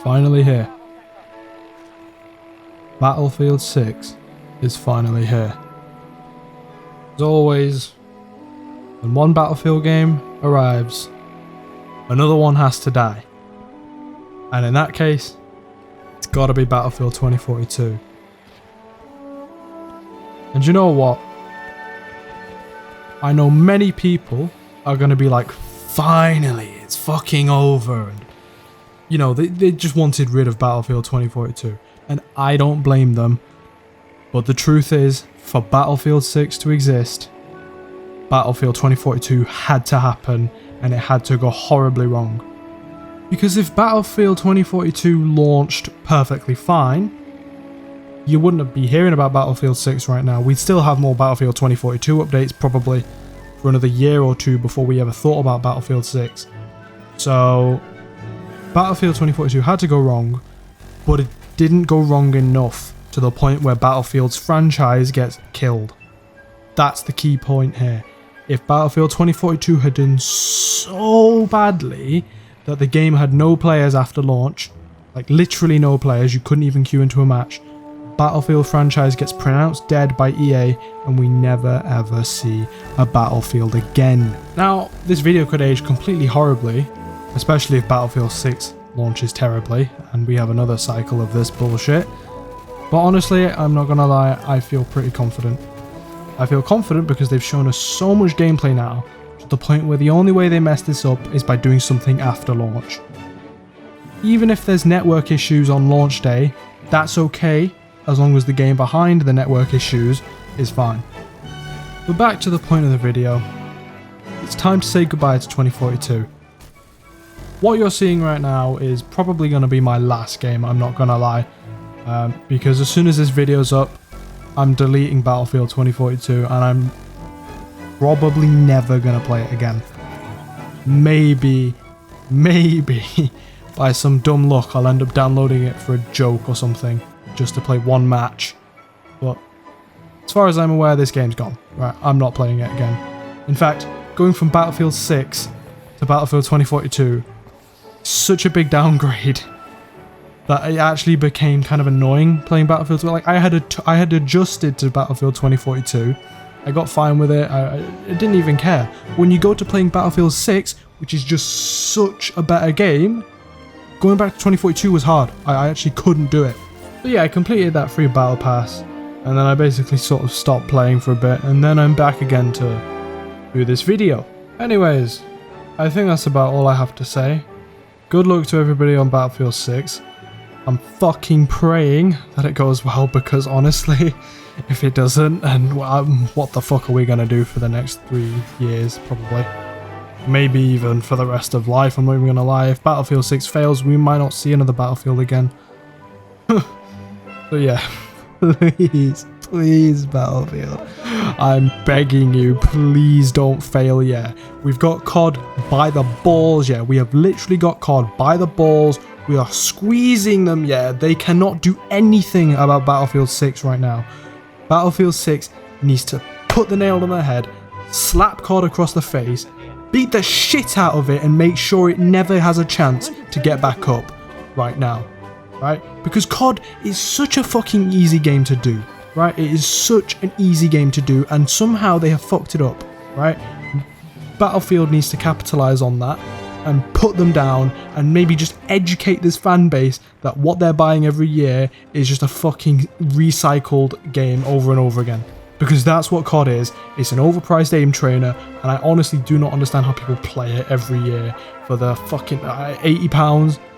finally here. Battlefield 6 is finally here. As always, when one Battlefield game arrives, another one has to die. And in that case, it's gotta be Battlefield 2042. And you know what? I know many people are gonna be like, finally, it's fucking over. And, you know, they just wanted rid of Battlefield 2042. And I don't blame them. But the truth is, for Battlefield 6 to exist, Battlefield 2042 had to happen, and it had to go horribly wrong. Because if Battlefield 2042 launched perfectly fine, you wouldn't be hearing about Battlefield 6 right now. We'd still have more Battlefield 2042 updates probably for another year or two before we ever thought about Battlefield 6. So Battlefield 2042 had to go wrong, but it didn't go wrong enough to the point where Battlefield's franchise gets killed. That's the key point here. If Battlefield 2042 had done so badly that the game had no players after launch, like literally no players, you couldn't even queue into a match, Battlefield franchise gets pronounced dead by EA and we never ever see a Battlefield again. Now, this video could age completely horribly, especially if Battlefield 6 launches terribly and we have another cycle of this bullshit. But honestly, I'm not gonna lie, I feel pretty confident. I feel confident because they've shown us so much gameplay now, to the point where the only way they mess this up is by doing something after launch. Even if there's network issues on launch day, that's okay, as long as the game behind the network issues is fine. But back to the point of the video, it's time to say goodbye to 2042. What you're seeing right now is probably going to be my last game, I'm not going to lie. Because as soon as this video's up, I'm deleting Battlefield 2042 and I'm probably never going to play it again. Maybe, by some dumb luck I'll end up downloading it for a joke or something, just to play one match. But as far as I'm aware, this game's gone. Right, I'm not playing it again. In fact, going from Battlefield 6 to Battlefield 2042, such a big downgrade that it actually became kind of annoying playing Battlefield. Like I had adjusted to Battlefield 2042. I got fine with it. I didn't even care. When you go to playing Battlefield 6, which is just such a better game, going back to 2042 was hard. I actually couldn't do it. So yeah, I completed that free battle pass, and then I basically sort of stopped playing for a bit, and then I'm back again to do this video. Anyways, I think that's about all I have to say. Good luck to everybody on Battlefield 6. I'm fucking praying that it goes well, because honestly, if it doesn't, then what the fuck are we gonna do for the next 3 years, probably? Maybe even for the rest of life, I'm not even gonna lie. If Battlefield 6 fails, we might not see another Battlefield again. So yeah, please Battlefield, I'm begging you, please don't fail. Yeah, we've got COD by the balls. Yeah, we have literally got COD by the balls. We are squeezing them. Yeah, they cannot do anything about Battlefield 6 right now. Battlefield 6 needs to put the nail on the head, slap COD across the face, beat the shit out of it, and make sure it never has a chance to get back up right now. Right? Because COD is such a fucking easy game to do. Right? It is such an easy game to do, and somehow they have fucked it up. Right? Battlefield needs to capitalize on that and put them down, and maybe just educate this fan base that what they're buying every year is just a fucking recycled game over and over again. Because that's what COD is. It's an overpriced aim trainer, and I honestly do not understand how people play it every year for the fucking £80.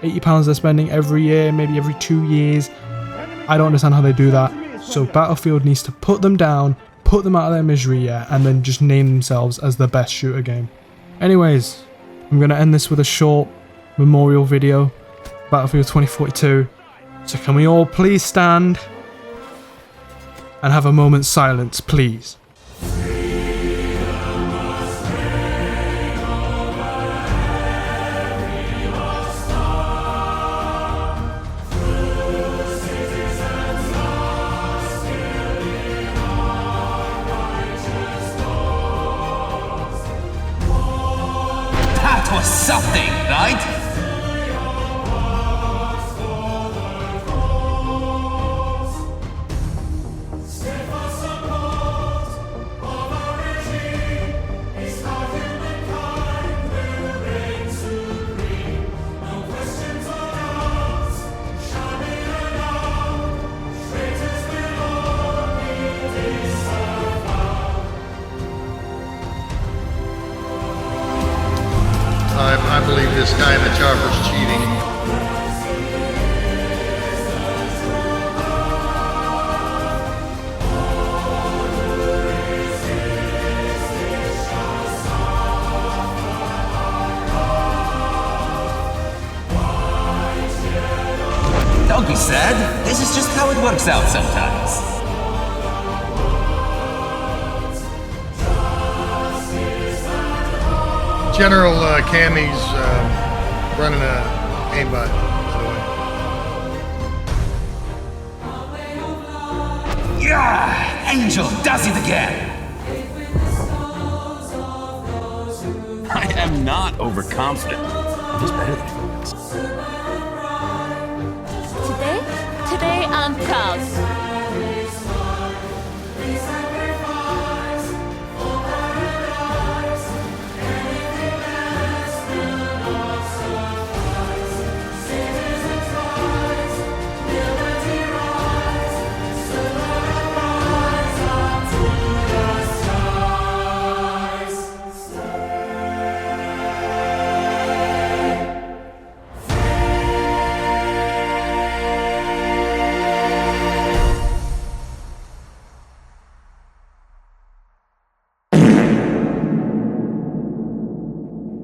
£80 they're spending every year, maybe every 2 years. I don't understand how they do that. So Battlefield needs to put them down, put them out of their misery, yeah, and then just name themselves as the best shooter game. Anyways, I'm going to end this with a short memorial video, Battlefield 2042. So can we all please stand and have a moment's silence, please? That was something, right? I believe this guy in the chopper's cheating. Don't be sad. This is just how it works out sometimes. General Cammy's running a aimbot, by the way. Yeah! Angel does it again! I am not overconfident. I'm just better than everyone else. Today I'm proud.